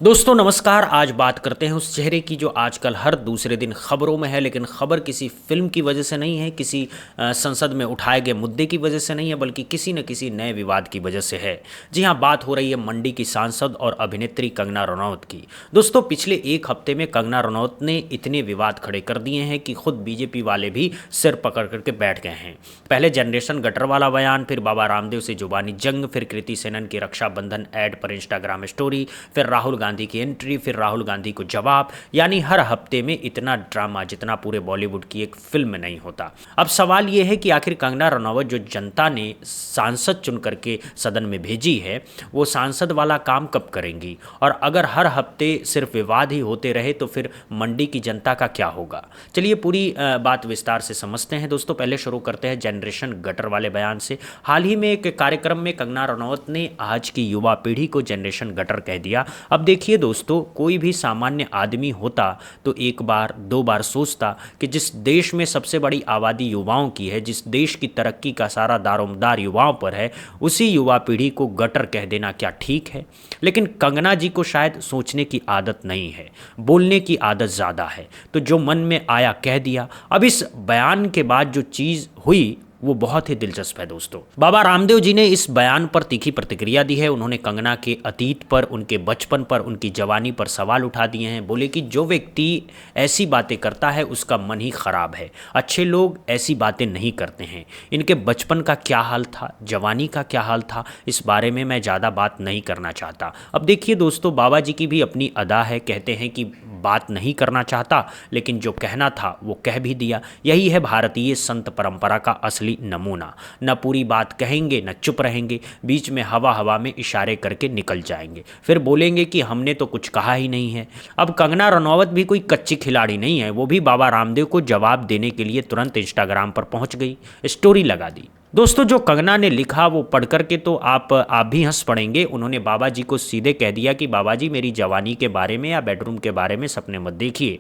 दोस्तों नमस्कार। आज बात करते हैं उस चेहरे की जो आजकल हर दूसरे दिन खबरों में है, लेकिन खबर किसी फिल्म की वजह से नहीं है, किसी संसद में उठाए गए मुद्दे की वजह से नहीं है, बल्कि किसी न किसी नए विवाद की वजह से है। जी हाँ, बात हो रही है मंडी की सांसद और अभिनेत्री कंगना रनौत की। दोस्तों पिछले एक हफ्ते में कंगना रनौत ने इतने विवाद खड़े कर दिए हैं कि खुद बीजेपी वाले भी सिर पकड़ करके बैठ गए हैं। पहले जनरेशन गटर वाला बयान, फिर बाबा रामदेव से जुबानी जंग, फिर कृति सेनन की रक्षाबंधन ऐड पर इंस्टाग्राम स्टोरी, फिर राहुल गांधी की एंट्री, फिर राहुल गांधी को जवाब। यानी हर हफ्ते में इतना ड्रामा जितना पूरे बॉलीवुड की एक फिल्म में नहीं होता। अब सवाल यह है कि आखिर कंगना रनौत जो जनता ने सांसद चुन करके सदन में भेजी है, वो सांसद वाला काम कब करेंगी? और अगर हर हफ्ते सिर्फ विवाद ही होते रहे तो फिर मंडी की जनता का क्या होगा? चलिए पूरी बात विस्तार से समझते हैं। दोस्तों पहले शुरू करते हैं जनरेशन गटर वाले बयान से। हाल ही में एक कार्यक्रम में कंगना रनौत ने आज की युवा पीढ़ी को जनरेशन गटर कह दिया। अब देखिए दोस्तों, कोई भी सामान्य आदमी होता तो एक बार दो बार सोचता कि जिस देश में सबसे बड़ी आबादी युवाओं की है, जिस देश की तरक्की का सारा दारोमदार युवाओं पर है, उसी युवा पीढ़ी को गटर कह देना क्या ठीक है? लेकिन कंगना जी को शायद सोचने की आदत नहीं है, बोलने की आदत ज़्यादा है, तो जो मन में आया कह दिया। अब इस बयान के बाद जो चीज़ हुई वो बहुत ही दिलचस्प है दोस्तों। बाबा रामदेव जी ने इस बयान पर तीखी प्रतिक्रिया दी है। उन्होंने कंगना के अतीत पर, उनके बचपन पर, उनकी जवानी पर सवाल उठा दिए हैं। बोले कि जो व्यक्ति ऐसी बातें करता है उसका मन ही खराब है, अच्छे लोग ऐसी बातें नहीं करते हैं। इनके बचपन का क्या हाल था, जवानी का क्या हाल था, इस बारे में मैं ज़्यादा बात नहीं करना चाहता। अब देखिए दोस्तों, बाबा जी की भी अपनी अदा है, कहते हैं कि बात नहीं करना चाहता लेकिन जो कहना था वो कह भी दिया। यही है भारतीय संत परंपरा का असली नमूना। न पूरी बात कहेंगे न चुप रहेंगे, बीच में हवा हवा में इशारे करके निकल जाएंगे, फिर बोलेंगे कि हमने तो कुछ कहा ही नहीं है। अब कंगना रनौत भी कोई कच्ची खिलाड़ी नहीं है, वो भी बाबा रामदेव को जवाब देने के लिए तुरंत इंस्टाग्राम पर पहुंच गई, स्टोरी लगा दी। दोस्तों जो कंगना ने लिखा वो पढ़ करके तो आप भी हंस पड़ेंगे। उन्होंने बाबा जी को सीधे कह दिया कि बाबा जी मेरी जवानी के बारे में या बेडरूम के बारे में सपने मत देखिए,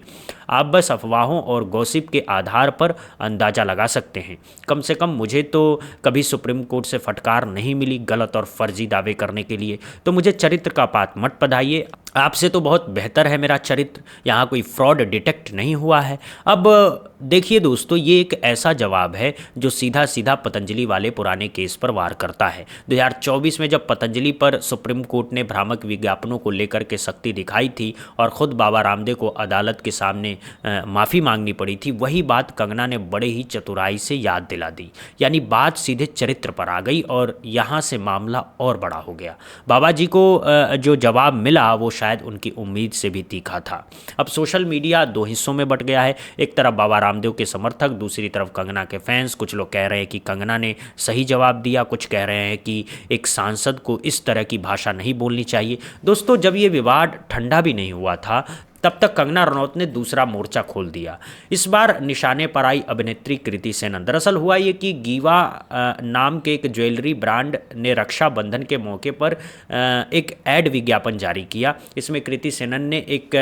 आप बस अफवाहों और गॉसिप के आधार पर अंदाज़ा लगा सकते हैं। कम से कम मुझे तो कभी सुप्रीम कोर्ट से फटकार नहीं मिली गलत और फर्जी दावे करने के लिए, तो मुझे चरित्र का पाठ मत पढ़ाइए। आपसे तो बहुत बेहतर है मेरा चरित्र, यहाँ कोई फ्रॉड डिटेक्ट नहीं हुआ है। अब देखिए दोस्तों, ये एक ऐसा जवाब है जो सीधा सीधा पतंजलि वाले पुराने केस पर वार करता है। 2024 में जब पतंजलि पर सुप्रीम कोर्ट ने भ्रामक विज्ञापनों को लेकर के सख्ती दिखाई थी और ख़ुद बाबा रामदेव को अदालत के सामने माफ़ी मांगनी पड़ी थी, वही बात कंगना ने बड़े ही चतुराई से याद दिला दी। यानी बात सीधे चरित्र पर आ गई और यहाँ से मामला और बड़ा हो गया। बाबा जी को जो जवाब मिला वो शायद उनकी उम्मीद से भी तीखा था। अब सोशल मीडिया दो हिस्सों में बंट गया है, एक तरफ बाबा रामदेव के समर्थक, दूसरी तरफ कंगना के फैंस। कुछ लोग कह रहे हैं कि कंगना ने सही जवाब दिया, कुछ कह रहे हैं कि एक सांसद को इस तरह की भाषा नहीं बोलनी चाहिए। दोस्तों जब ये विवाद ठंडा भी नहीं हुआ था तब तक कंगना रनौत ने दूसरा मोर्चा खोल दिया। इस बार निशाने पर आई अभिनेत्री कृति सेनन। दरअसल हुआ ये कि गीवा नाम के एक ज्वेलरी ब्रांड ने रक्षाबंधन के मौके पर एक एड विज्ञापन जारी किया। इसमें कृति सेनन ने एक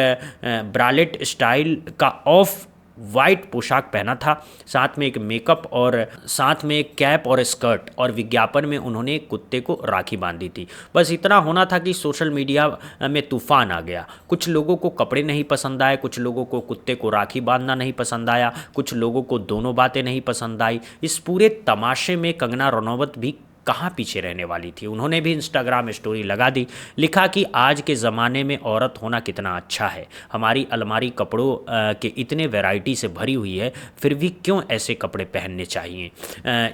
ब्रालेट स्टाइल का ऑफ वाइट पोशाक पहना था, साथ में एक मेकअप और साथ में एक कैप और स्कर्ट, और विज्ञापन में उन्होंने एक कुत्ते को राखी बांधी थी। बस इतना होना था कि सोशल मीडिया में तूफान आ गया। कुछ लोगों को कपड़े नहीं पसंद आए, कुछ लोगों को कुत्ते को राखी बांधना नहीं पसंद आया, कुछ लोगों को दोनों बातें नहीं पसंद आई। इस पूरे तमाशे में कंगना रनौत भी कहाँ पीछे रहने वाली थी। उन्होंने भी इंस्टाग्राम स्टोरी लगा दी, लिखा कि आज के ज़माने में औरत होना कितना अच्छा है, हमारी अलमारी कपड़ों के इतने वैरायटी से भरी हुई है, फिर भी क्यों ऐसे कपड़े पहनने चाहिए।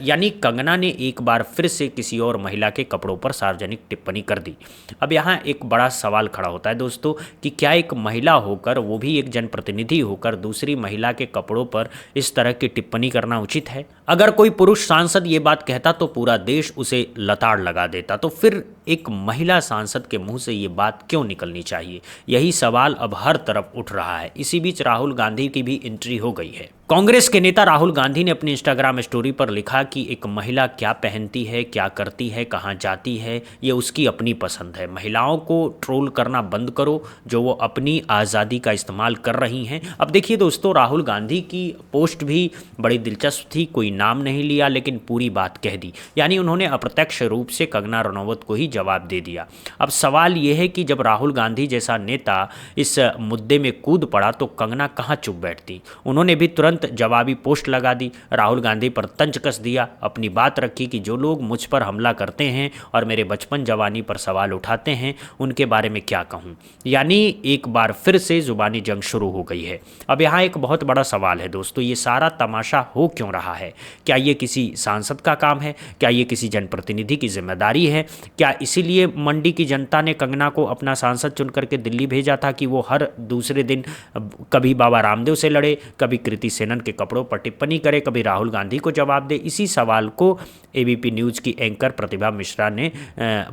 यानी कंगना ने एक बार फिर से किसी और महिला के कपड़ों पर सार्वजनिक टिप्पणी कर दी। अब यहाँ एक बड़ा सवाल खड़ा होता है दोस्तों कि क्या एक महिला होकर, वो भी एक जनप्रतिनिधि होकर, दूसरी महिला के कपड़ों पर इस तरह की टिप्पणी करना उचित है? अगर कोई पुरुष सांसद ये बात कहता तो पूरा देश उसे लताड़ लगा देता, तो फिर एक महिला सांसद के मुंह से ये बात क्यों निकलनी चाहिए? यही सवाल अब हर तरफ उठ रहा है। इसी बीच राहुल गांधी की भी एंट्री हो गई है। कांग्रेस के नेता राहुल गांधी ने अपनी इंस्टाग्राम स्टोरी पर लिखा कि एक महिला क्या पहनती है, क्या करती है, कहाँ जाती है, ये उसकी अपनी पसंद है। महिलाओं को ट्रोल करना बंद करो जो वो अपनी आज़ादी का इस्तेमाल कर रही हैं। अब देखिए दोस्तों, राहुल गांधी की पोस्ट भी बड़ी दिलचस्प थी। कोई नाम नहीं लिया लेकिन पूरी बात कह दी। यानी उन्होंने अप्रत्यक्ष रूप से कंगना रनौत को ही जवाब दे दिया। अब सवाल ये है कि जब राहुल गांधी जैसा नेता इस मुद्दे में कूद पड़ा तो कंगना कहाँ चुप बैठती। उन्होंने भी तुरंत जवाबी पोस्ट लगा दी, राहुल गांधी पर तंज कस दिया, अपनी बात रखी कि जो लोग मुझ पर हमला करते हैं और मेरे बचपन जवानी पर सवाल उठाते हैं उनके बारे में क्या कहूँ। यानी एक बार फिर से जुबानी जंग शुरू हो गई है। अब यहाँ एक बहुत बड़ा सवाल है दोस्तों, ये सारा तमाशा हो क्यों रहा है? क्या ये किसी सांसद का काम है? क्या ये किसी जनप्रतिनिधि की जिम्मेदारी है? क्या इसीलिए मंडी की जनता ने कंगना को अपना सांसद चुन करके दिल्ली भेजा था कि वो हर दूसरे दिन कभी बाबा रामदेव से लड़े, कभी कृति सेनन के कपड़ों पर टिप्पणी करे, कभी राहुल गांधी को जवाब दे? इसी सवाल को एबीपी न्यूज़ की एंकर प्रतिभा मिश्रा ने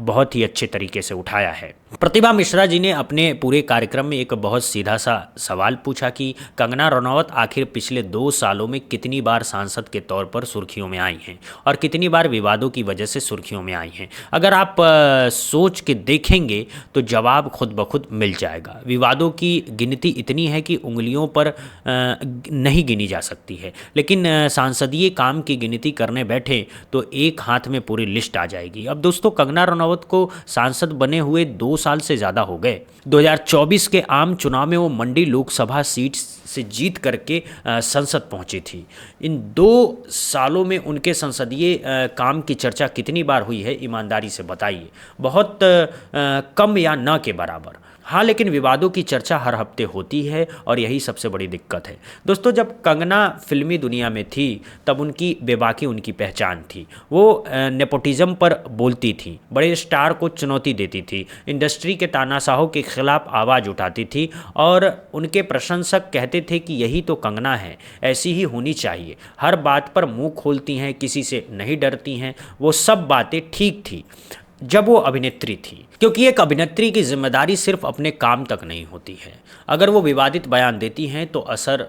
बहुत ही अच्छे तरीके से उठाया है। प्रतिभा मिश्रा जी ने अपने पूरे कार्यक्रम में एक बहुत सीधा सा सवाल पूछा कि कंगना रनौत आखिर पिछले 2 सालों में कितनी बार सांसद के तौर पर सुर्खियों में आई हैं और कितनी बार विवादों की वजह से सुर्खियों में आई हैं। अगर आप सोच के देखेंगे तो जवाब खुद ब खुद मिल जाएगा। विवादों की गिनती इतनी है कि उंगलियों पर नहीं गिनी जा सकती है, लेकिन सांसदीय काम की गिनती करने बैठे तो एक हाथ में पूरी लिस्ट आ जाएगी। अब दोस्तों, कंगना रनौत को सांसद बने हुए 2 साल से ज़्यादा हो गए। 2024 के आम चुनाव में वो मंडी लोकसभा सीट से जीत करके संसद पहुंची थी। इन 2 सालों में उनके संसदीय काम की चर्चा कितनी बार हुई है, ईमानदारी से बताइए? बहुत कम या न के बराबर। हाँ, लेकिन विवादों की चर्चा हर हफ्ते होती है और यही सबसे बड़ी दिक्कत है दोस्तों। जब कंगना फिल्मी दुनिया में थी तब उनकी बेबाकी उनकी पहचान थी। वो नेपोटिज्म पर बोलती थी, बड़े स्टार को चुनौती देती थी, इंडस्ट्री के तानाशाहों के खिलाफ आवाज़ उठाती थी और उनके प्रशंसक कहते थे कि यही तो कंगना है, ऐसी ही होनी चाहिए, हर बात पर मुंह खोलती हैं, किसी से नहीं डरती हैं। वो सब बातें ठीक थी जब वो अभिनेत्री थी, क्योंकि एक अभिनेत्री की जिम्मेदारी सिर्फ अपने काम तक नहीं होती है। अगर वो विवादित बयान देती हैं तो असर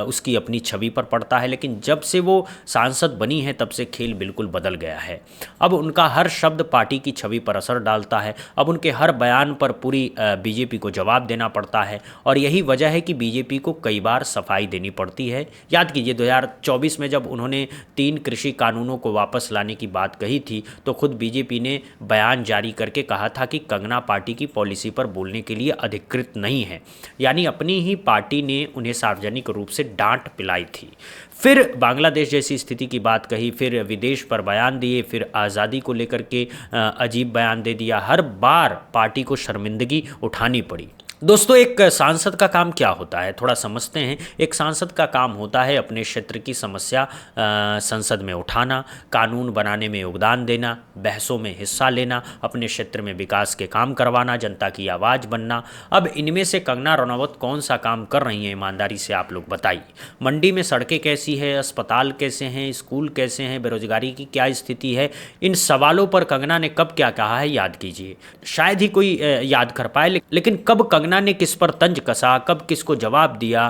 उसकी अपनी छवि पर पड़ता है, लेकिन जब से वो सांसद बनी है तब से खेल बिल्कुल बदल गया है। अब उनका हर शब्द पार्टी की छवि पर असर डालता है। अब उनके हर बयान पर पूरी बीजेपी को जवाब देना पड़ता है और यही वजह है कि बीजेपी को कई बार सफाई देनी पड़ती है। याद कीजिए 2024 में जब उन्होंने 3 कृषि कानूनों को वापस लाने की बात कही थी तो खुद बीजेपी ने बयान जारी करके कहा था कि कंगना पार्टी की पॉलिसी पर बोलने के लिए अधिकृत नहीं है। यानी अपनी ही पार्टी ने उन्हें सार्वजनिक रूप से डांट पिलाई थी। फिर बांग्लादेश जैसी स्थिति की बात कही, फिर विदेश पर बयान दिए, फिर आज़ादी को लेकर के अजीब बयान दे दिया। हर बार पार्टी को शर्मिंदगी उठानी पड़ी। दोस्तों, एक सांसद का काम क्या होता है थोड़ा समझते हैं। एक सांसद का काम होता है अपने क्षेत्र की समस्या संसद में उठाना, कानून बनाने में योगदान देना, बहसों में हिस्सा लेना, अपने क्षेत्र में विकास के काम करवाना, जनता की आवाज़ बनना। अब इनमें से कंगना रनौत कौन सा काम कर रही हैं, ईमानदारी से आप लोग बताइए। मंडी में सड़कें कैसी है, अस्पताल कैसे हैं, स्कूल कैसे हैं, बेरोजगारी की क्या स्थिति है? इन सवालों पर कंगना ने कब क्या कहा है याद कीजिए। शायद ही कोई याद कर पाए, लेकिन कब कंगना ने किस पर तंज कसा, कब किसको जवाब दिया,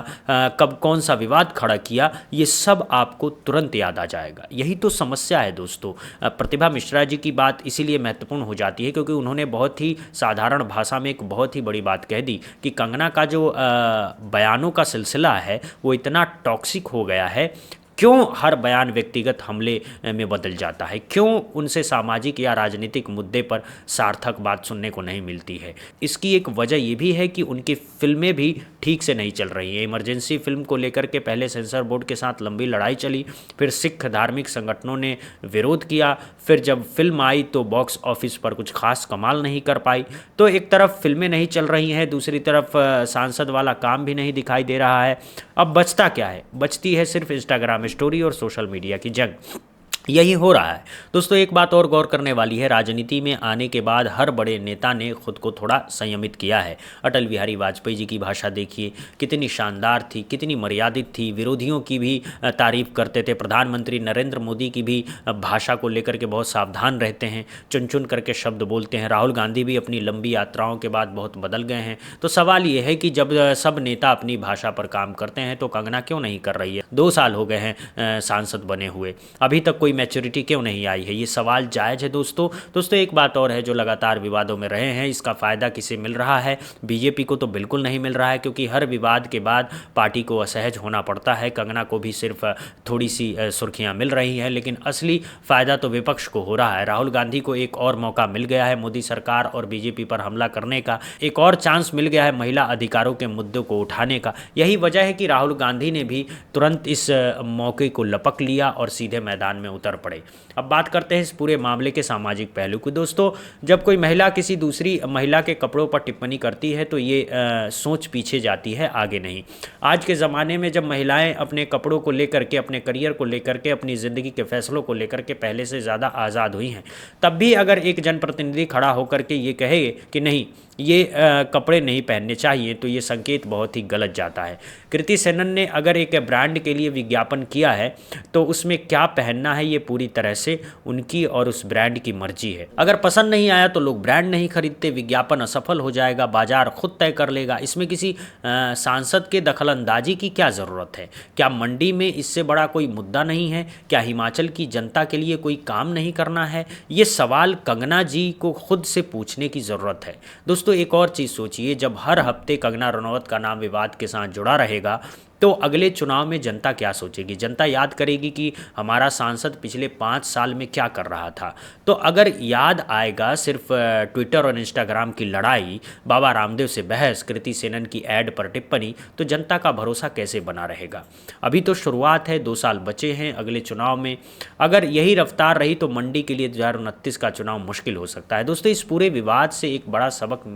कब कौन सा विवाद खड़ा किया, ये सब आपको तुरंत याद आ जाएगा। यही तो समस्या है दोस्तों। प्रतिभा मिश्रा जी की बात इसीलिए महत्वपूर्ण हो जाती है क्योंकि उन्होंने बहुत ही साधारण भाषा में एक बहुत ही बड़ी बात कह दी कि कंगना का जो बयानों का सिलसिला है वो इतना टॉक्सिक हो गया है। क्यों हर बयान व्यक्तिगत हमले में बदल जाता है? क्यों उनसे सामाजिक या राजनीतिक मुद्दे पर सार्थक बात सुनने को नहीं मिलती है? इसकी एक वजह ये भी है कि उनकी फिल्में भी ठीक से नहीं चल रही हैं। इमरजेंसी फिल्म को लेकर के पहले सेंसर बोर्ड के साथ लंबी लड़ाई चली, फिर सिख धार्मिक संगठनों ने विरोध किया, फिर जब फिल्म आई तो बॉक्स ऑफिस पर कुछ खास कमाल नहीं कर पाई। तो एक तरफ फिल्में नहीं चल रही हैं, दूसरी तरफ सांसद वाला काम भी नहीं दिखाई दे रहा है। अब बचता क्या है? बचती है सिर्फ इंस्टाग्राम स्टोरी और सोशल मीडिया की जंग। यही हो रहा है दोस्तों। एक बात और गौर करने वाली है, राजनीति में आने के बाद हर बड़े नेता ने खुद को थोड़ा संयमित किया है। अटल बिहारी वाजपेयी जी की भाषा देखिए, कितनी शानदार थी, कितनी मर्यादित थी, विरोधियों की भी तारीफ करते थे। प्रधानमंत्री नरेंद्र मोदी की भी भाषा को लेकर के बहुत सावधान रहते हैं, चुन चुन करके शब्द बोलते हैं। राहुल गांधी भी अपनी लंबी यात्राओं के बाद बहुत बदल गए हैं। तो सवाल ये है कि जब सब नेता अपनी भाषा पर काम करते हैं तो कंगना क्यों नहीं कर रही है? 2 साल हो गए हैं सांसद बने हुए, अभी तक कोई कोई मैच्योरिटी क्यों नहीं आई है? ये सवाल जायज़ है दोस्तों एक बात और है जो लगातार विवादों में रहे हैं, इसका फ़ायदा किसे मिल रहा है? बीजेपी को तो बिल्कुल नहीं मिल रहा है, क्योंकि हर विवाद के बाद पार्टी को असहज होना पड़ता है। कंगना को भी सिर्फ थोड़ी सी सुर्खियाँ मिल रही हैं, लेकिन असली फ़ायदा तो विपक्ष को हो रहा है। राहुल गांधी को एक और मौका मिल गया है मोदी सरकार और बीजेपी पर हमला करने का, एक और चांस मिल गया है महिला अधिकारों के मुद्दों को उठाने का। यही वजह है कि राहुल गांधी ने भी तुरंत इस मौके को लपक लिया और सीधे मैदान में उतर पड़े। अब बात करते हैं इस पूरे मामले के सामाजिक पहलू की। दोस्तों, जब कोई महिला किसी दूसरी महिला के कपड़ों पर टिप्पणी करती है तो ये सोच पीछे जाती है, आगे नहीं। आज के ज़माने में जब महिलाएं अपने कपड़ों को लेकर के, अपने करियर को लेकर के, अपनी ज़िंदगी के फैसलों को लेकर के पहले से ज़्यादा आज़ाद हुई हैं, तब भी अगर एक जनप्रतिनिधि खड़ा होकर के ये कहे कि नहीं ये कपड़े नहीं पहनने चाहिए, तो ये संकेत बहुत ही गलत जाता है। कृति सेनन ने अगर एक ब्रांड के लिए विज्ञापन किया है तो उसमें क्या पहनना है ये पूरी तरह से उनकी और उस ब्रांड की मर्जी है। अगर पसंद नहीं आया तो लोग ब्रांड नहीं खरीदते, विज्ञापन असफल हो जाएगा, बाजार खुद तय कर लेगा। इसमें किसी सांसद के दखलंदाजी की क्या ज़रूरत है? क्या मंडी में इससे बड़ा कोई मुद्दा नहीं है? क्या हिमाचल की जनता के लिए कोई काम नहीं करना है? ये सवाल कंगना जी को खुद से पूछने की ज़रूरत है। दोस्तों, एक और चीज़ सोचिए, जब हर हफ्ते कंगना रनौत का नाम विवाद के साथ जुड़ा रहेगा तो अगले चुनाव में जनता क्या सोचेगी? जनता याद करेगी कि हमारा सांसद पिछले 5 साल में क्या कर रहा था। तो अगर याद आएगा सिर्फ ट्विटर और इंस्टाग्राम की लड़ाई, बाबा रामदेव से बहस, कृति सेनन की ऐड पर टिप्पणी, तो जनता का भरोसा कैसे बना रहेगा? अभी तो शुरुआत है, 2 साल बचे हैं अगले चुनाव में। अगर यही रफ्तार रही तो मंडी के लिए 2029 का चुनाव मुश्किल हो सकता है। दोस्तों, इस पूरे विवाद से एक बड़ा सबक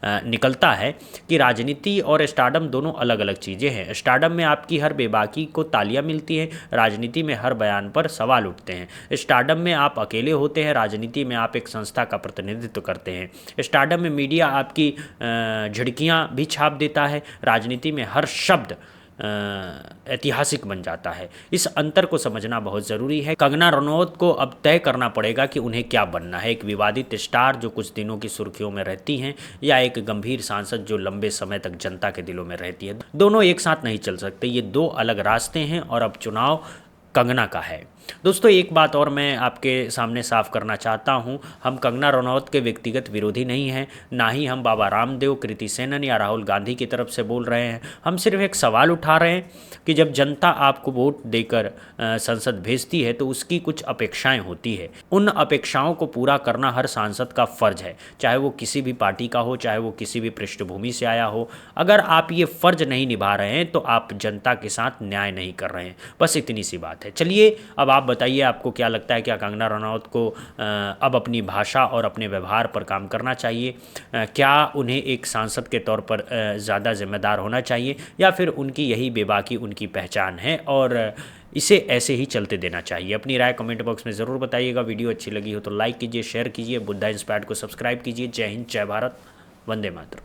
निकलता है कि राजनीति और स्टारडम दोनों अलग अलग चीज़ें हैं। स्टारडम में आपकी हर बेबाकी को तालियां मिलती हैं, राजनीति में हर बयान पर सवाल उठते हैं। स्टारडम में आप अकेले होते हैं, राजनीति में आप एक संस्था का प्रतिनिधित्व करते हैं। स्टारडम में मीडिया आपकी झिड़कियां भी छाप देता है, राजनीति में हर शब्द ऐतिहासिक बन जाता है। इस अंतर को समझना बहुत ज़रूरी है। कंगना रनौत को अब तय करना पड़ेगा कि उन्हें क्या बनना है, एक विवादित स्टार जो कुछ दिनों की सुर्खियों में रहती हैं, या एक गंभीर सांसद जो लंबे समय तक जनता के दिलों में रहती है। दोनों एक साथ नहीं चल सकते, ये 2 अलग रास्ते हैं और अब चुनाव कंगना का है। दोस्तों, एक बात और मैं आपके सामने साफ करना चाहता हूं, हम कंगना रनौत के व्यक्तिगत विरोधी नहीं हैं, ना ही हम बाबा रामदेव, कृति सेनन या राहुल गांधी की तरफ से बोल रहे हैं। हम सिर्फ एक सवाल उठा रहे हैं कि जब जनता आपको वोट देकर संसद भेजती है तो उसकी कुछ अपेक्षाएं होती है। उन अपेक्षाओं को पूरा करना हर सांसद का फ़र्ज है, चाहे वो किसी भी पार्टी का हो, चाहे वो किसी भी पृष्ठभूमि से आया हो। अगर आप ये फ़र्ज नहीं निभा रहे हैं तो आप जनता के साथ न्याय नहीं कर रहे हैं। बस इतनी सी बात है। चलिए, अब आप बताइए, आपको क्या लगता है, क्या कंगना रनौत को अब अपनी भाषा और अपने व्यवहार पर काम करना चाहिए? क्या उन्हें एक सांसद के तौर पर ज़्यादा जिम्मेदार होना चाहिए, या फिर उनकी यही बेबाकी उनकी पहचान है और इसे ऐसे ही चलते देना चाहिए? अपनी राय कमेंट बॉक्स में ज़रूर बताइएगा। वीडियो अच्छी लगी हो तो लाइक कीजिए, शेयर कीजिए, बुद्धा इंस्पायर्ड को सब्सक्राइब कीजिए। जय हिंद, जय भारत, वंदे मातरम।